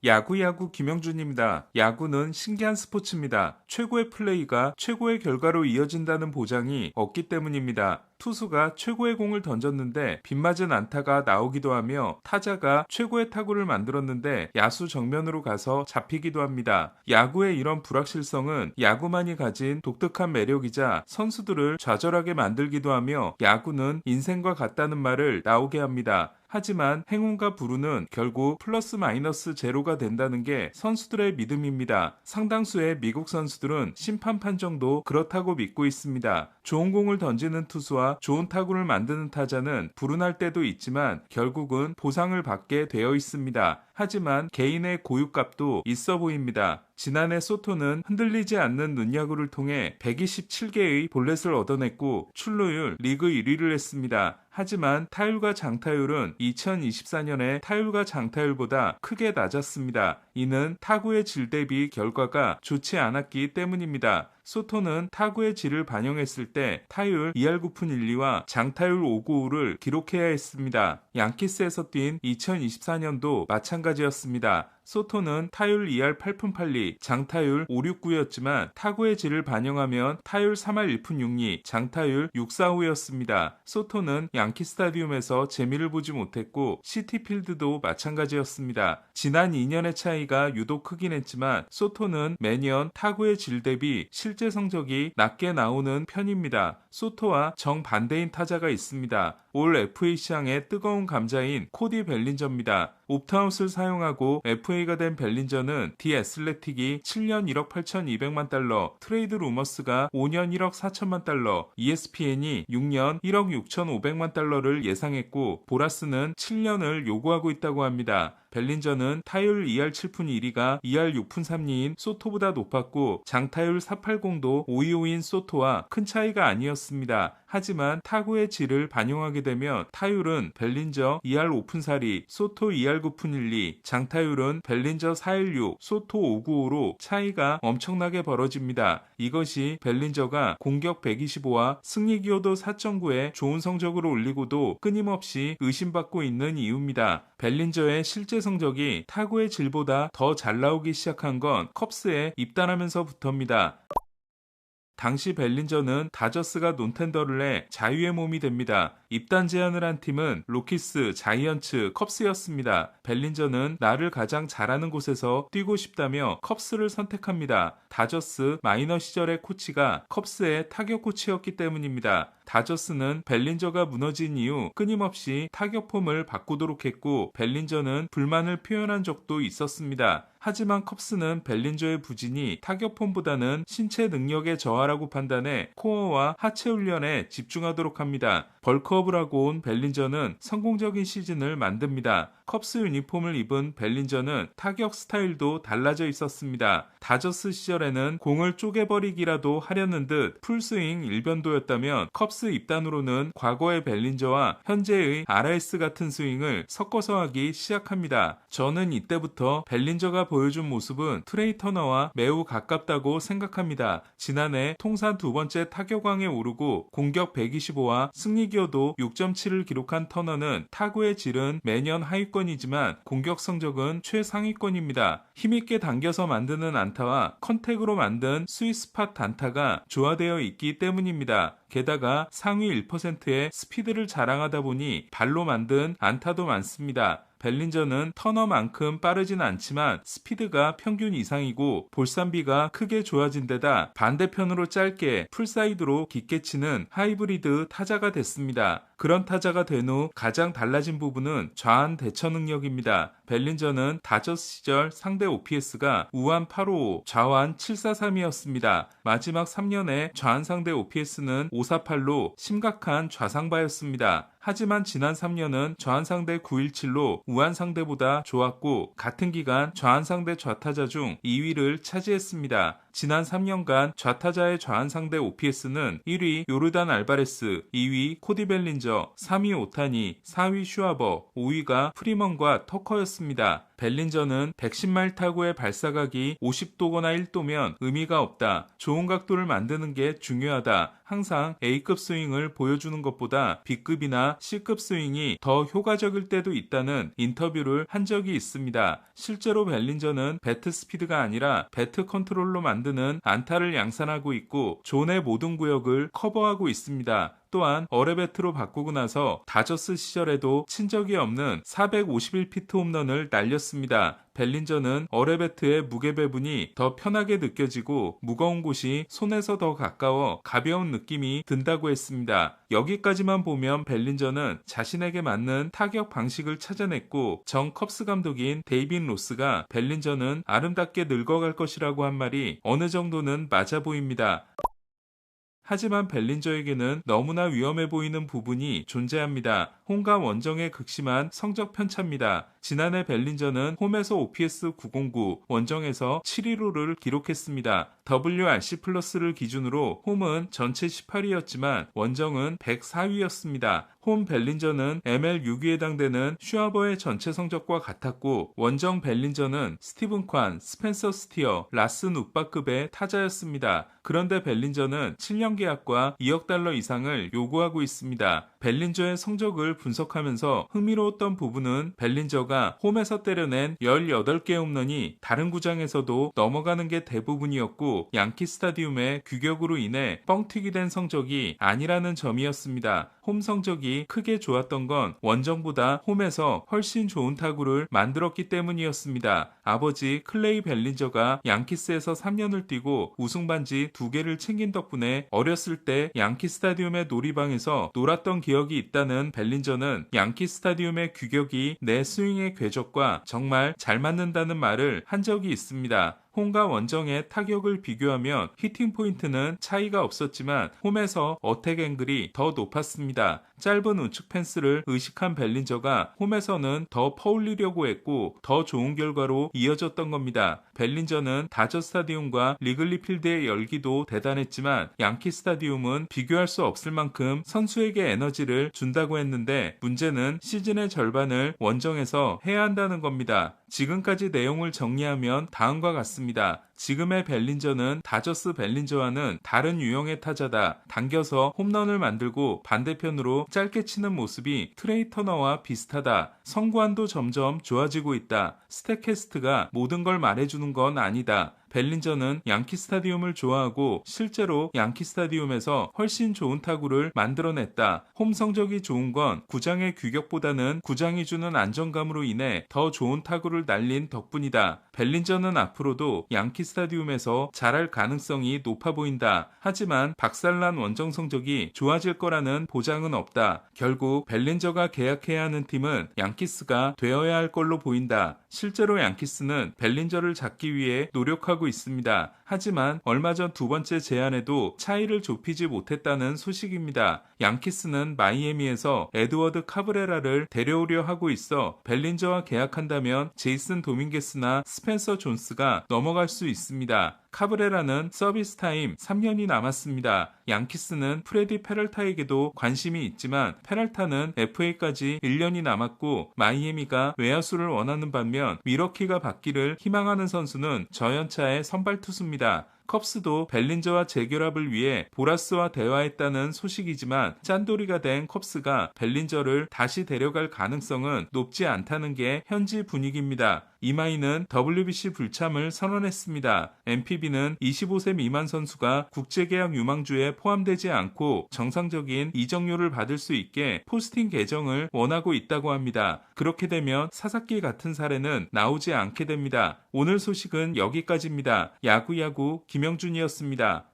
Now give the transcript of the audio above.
야구 김영준입니다. 야구는 신기한 스포츠입니다. 최고의 플레이가 최고의 결과로 이어진다는 보장이 없기 때문입니다. 투수가 최고의 공을 던졌는데 빗맞은 안타가 나오기도 하며 타자가 최고의 타구를 만들었는데 야수 정면으로 가서 잡히기도 합니다. 야구의 이런 불확실성은 야구만이 가진 독특한 매력이자 선수들을 좌절하게 만들기도 하며 야구는 인생과 같다는 말을 나오게 합니다. 하지만 행운과 불운은 결국 플러스 마이너스 제로가 된다는 게 선수들의 믿음입니다. 상당수의 미국 선수들은 심판 판정도 그렇다고 믿고 있습니다. 좋은 공을 던지는 투수와 좋은 타구를 만드는 타자는 불운할 때도 있지만 결국은 보상을 받게 되어 있습니다. 하지만 개인의 고유값도 있어 보입니다. 지난해 소토는 흔들리지 않는 눈야구를 통해 127개의 볼넷을 얻어냈고 출루율 리그 1위를 했습니다. 하지만 타율과 장타율은 2024년에 타율과 장타율보다 크게 낮았습니다. 이는 타구의 질 대비 결과가 좋지 않았기 때문입니다. 소토는 타구의 질을 반영했을 때 타율 2할 9푼 1리와 장타율 5구를 기록해야 했습니다. 양키스에서 뛴 2024년도 마찬가지였습니다. 소토는 타율 2할 8푼 8리, 장타율 569였지만 타구의 질을 반영하면 타율 3할 1푼 6리, 장타율 645였습니다. 소토는 양키 스타디움에서 재미를 보지 못했고 시티필드도 마찬가지였습니다. 지난 2년의 차이가 유독 크긴 했지만 소토는 매년 타구의 질 대비 실제 성적이 낮게 나오는 편입니다. 소토와 정반대인 타자가 있습니다. 올 FA 시장의 뜨거운 감자인 코디 벨린저입니다. 옵트아웃을 사용하고 FA가 된 벨린저는 디 애슬레틱이 7년 1억 8,200만 달러, 트레이드 루머스가 5년 1억 4천만 달러, ESPN이 6년 1억 6,500만 달러를 예상했고 보라스는 7년을 요구하고 있다고 합니다. 벨린저는 타율 2할 7푼 1리가 2할 6푼 3리인 소토보다 높았고 장타율 480도 525인 소토와 큰 차이가 아니었습니다. 하지만 타구의 질을 반영하게 되면 타율은 벨린저 2할 5푼 4리, 소토 2할 9푼 1리, 장타율은 벨린저 4할 6, 소토 595로 차이가 엄청나게 벌어집니다. 이것이 벨린저가 공격 125와 승리 기여도 4.9에 좋은 성적을 올리고도 끊임없이 의심받고 있는 이유입니다. 벨린저의 실제 성적이 타구의 질보다 더 잘 나오기 시작한 건 컵스에 입단하면서부터입니다. 당시 벨린저는 다저스가 논텐더를 내 자유의 몸이 됩니다. 입단 제안을 한 팀은 로키스, 자이언츠, 컵스였습니다. 벨린저는 나를 가장 잘하는 곳에서 뛰고 싶다며 컵스를 선택합니다. 다저스 마이너 시절의 코치가 컵스의 타격 코치였기 때문입니다. 다저스는 벨린저가 무너진 이후 끊임없이 타격 폼을 바꾸도록 했고 벨린저는 불만을 표현한 적도 있었습니다. 하지만 컵스는 벨린저의 부진이 타격 폼보다는 신체 능력의 저하라고 판단해 코어와 하체 훈련에 집중하도록 합니다. 벌크업을 하고 온 벨린저는 성공적인 시즌을 만듭니다. 컵스 유니폼을 입은 벨린저는 타격 스타일도 달라져 있었습니다. 다저스 시절에는 공을 쪼개버리기라도 하려는 듯 풀스윙 일변도였다면 컵스 입단으로는 과거의 벨린저와 현재의 RS 같은 스윙을 섞어서 하기 시작합니다. 저는 이때부터 벨린저가 보여준 모습은 트레이 터너와 매우 가깝다고 생각합니다. 지난해 통산 두 번째 타격왕에 오르고 공격 125와 승리 기여도 6.7을 기록한 터너는 타구의 질은 매년 하위권이지만 공격 성적은 최상위권입니다. 힘있게 당겨서 만드는 안타와 컨택으로 만든 스윗스팟 단타가 조화되어 있기 때문입니다. 게다가 상위 1%의 스피드를 자랑하다 보니 발로 만든 안타도 많습니다. 벨린저는 터너만큼 빠르진 않지만 스피드가 평균 이상이고 볼산비가 크게 좋아진 데다 반대편으로 짧게 풀사이드로 깊게 치는 하이브리드 타자가 됐습니다. 그런 타자가 된 후 가장 달라진 부분은 좌완 대처 능력입니다. 벨린저는 다저스 시절 상대 OPS가 우완 855, 좌완 743이었습니다. 마지막 3년에 좌완 상대 OPS는 548로 심각한 좌상바였습니다. 하지만 지난 3년은 좌완 상대 917로 우완 상대보다 좋았고 같은 기간 좌완 상대 좌타자 중 2위를 차지했습니다. 지난 3년간 좌타자의 좌한 상대 OPS는 1위 요르단 알바레스, 2위 코디 벨린저, 3위 오타니, 4위 슈아버, 5위가 프리먼과 터커였습니다. 벨린저는 110마일 타구의 발사각이 50도거나 1도면 의미가 없다. 좋은 각도를 만드는 게 중요하다. 항상 A급 스윙을 보여주는 것보다 B급이나 C급 스윙이 더 효과적일 때도 있다는 인터뷰를 한 적이 있습니다. 실제로 벨린저는 배트 스피드가 아니라 배트 컨트롤로 만드는 안타를 양산하고 있고 존의 모든 구역을 커버하고 있습니다. 또한 어레베트로 바꾸고 나서 다저스 시절에도 친 적이 없는 451피트 홈런을 날렸습니다. 벨린저는 어레베트의 무게 배분이 더 편하게 느껴지고 무거운 곳이 손에서 더 가까워 가벼운 느낌이 든다고 했습니다. 여기까지만 보면 벨린저는 자신에게 맞는 타격 방식을 찾아냈고 정 컵스 감독인 데이빗 로스가 벨린저는 아름답게 늙어갈 것이라고 한 말이 어느 정도는 맞아 보입니다. 하지만 벨린저에게는 너무나 위험해 보이는 부분이 존재합니다. 홈과 원정의 극심한 성적 편차입니다. 지난해 벨린저는 홈에서 OPS 909, 원정에서 715를 기록했습니다. WRC 플러스를 기준으로 홈은 전체 18위였지만 원정은 104위였습니다. 홈 벨린저는 ML 6위에 해당되는 슈아버의 전체 성적과 같았고 원정 벨린저는 스티븐 관, 스펜서 스티어, 라스 누바급의 타자였습니다. 그런데 벨린저는 7년 계약과 2억 달러 이상을 요구하고 있습니다. 벨린저의 성적을 분석하면서 흥미로웠던 부분은 벨린저가 홈에서 때려낸 18개의 홈런이 다른 구장에서도 넘어가는 게 대부분이었고 양키 스타디움의 규격으로 인해 뻥튀기 된 성적이 아니라는 점이었습니다. 홈 성적이 크게 좋았던 건 원정보다 홈에서 훨씬 좋은 타구를 만들었기 때문이었습니다. 아버지 클레이 벨린저가 양키스에서 3년을 뛰고 우승반지 2개를 챙긴 덕분에 어렸을 때 양키 스타디움의 놀이방에서 놀았던 기억이 있다는 벨린저는 양키 스타디움의 규격이 내 스윙의 궤적과 정말 잘 맞는다는 말을 한 적이 있습니다. 홈과 원정의 타격을 비교하면 히팅 포인트는 차이가 없었지만 홈에서 어택 앵글이 더 높았습니다. 짧은 우측 펜스를 의식한 벨린저가 홈에서는 더 퍼올리려고 했고 더 좋은 결과로 이어졌던 겁니다. 벨린저는 다저 스타디움과 리글리 필드의 열기도 대단했지만 양키 스타디움은 비교할 수 없을 만큼 선수에게 에너지를 준다고 했는데 문제는 시즌의 절반을 원정에서 해야 한다는 겁니다. 지금까지 내용을 정리하면 다음과 같습니다. 지금의 벨린저는 다저스 벨린저와는 다른 유형의 타자다. 당겨서 홈런을 만들고 반대편으로 짧게 치는 모습이 트레이 터너와 비슷하다. 성구안도 점점 좋아지고 있다. 스태캐스트가 모든 걸 말해주는 건 아니다. 벨린저는 양키 스타디움을 좋아하고 실제로 양키 스타디움에서 훨씬 좋은 타구를 만들어냈다. 홈 성적이 좋은 건 구장의 규격보다는 구장이 주는 안정감으로 인해 더 좋은 타구를 날린 덕분이다. 벨린저는 앞으로도 양키 스타디움에서 잘할 가능성이 높아 보인다. 하지만 박살난 원정 성적이 좋아질 거라는 보장은 없다. 결국 벨린저가 계약해야 하는 팀은 양키스가 되어야 할 걸로 보인다. 실제로 양키스는 벨린저를 잡기 위해 노력하고 있습니다. 하지만 얼마 전 두 번째 제안에도 차이를 좁히지 못했다는 소식입니다. 양키스는 마이애미에서 에드워드 카브레라를 데려오려 하고 있어 벨린저와 계약한다면 제이슨 도밍게스나 스펜서 존스가 넘어갈 수 있습니다. 카브레라는 서비스 타임 3년이 남았습니다. 양키스는 프레디 페럴타에게도 관심이 있지만 페럴타는 FA까지 1년이 남았고 마이애미가 외야수를 원하는 반면 미러키가 받기를 희망하는 선수는 저연차의 선발 투수입니다. 컵스도 벨린저와 재결합을 위해 보라스와 대화했다는 소식이지만 짠돌이가 된 컵스가 벨린저를 다시 데려갈 가능성은 높지 않다는 게 현지 분위기입니다. 이마이는 WBC 불참을 선언했습니다. NPB는 25세 미만 선수가 국제계약 유망주에 포함되지 않고 정상적인 이적료를 받을 수 있게 포스팅 개정을 원하고 있다고 합니다. 그렇게 되면 사사키 같은 사례는 나오지 않게 됩니다. 오늘 소식은 여기까지입니다. 야구야구 김영준이었습니다.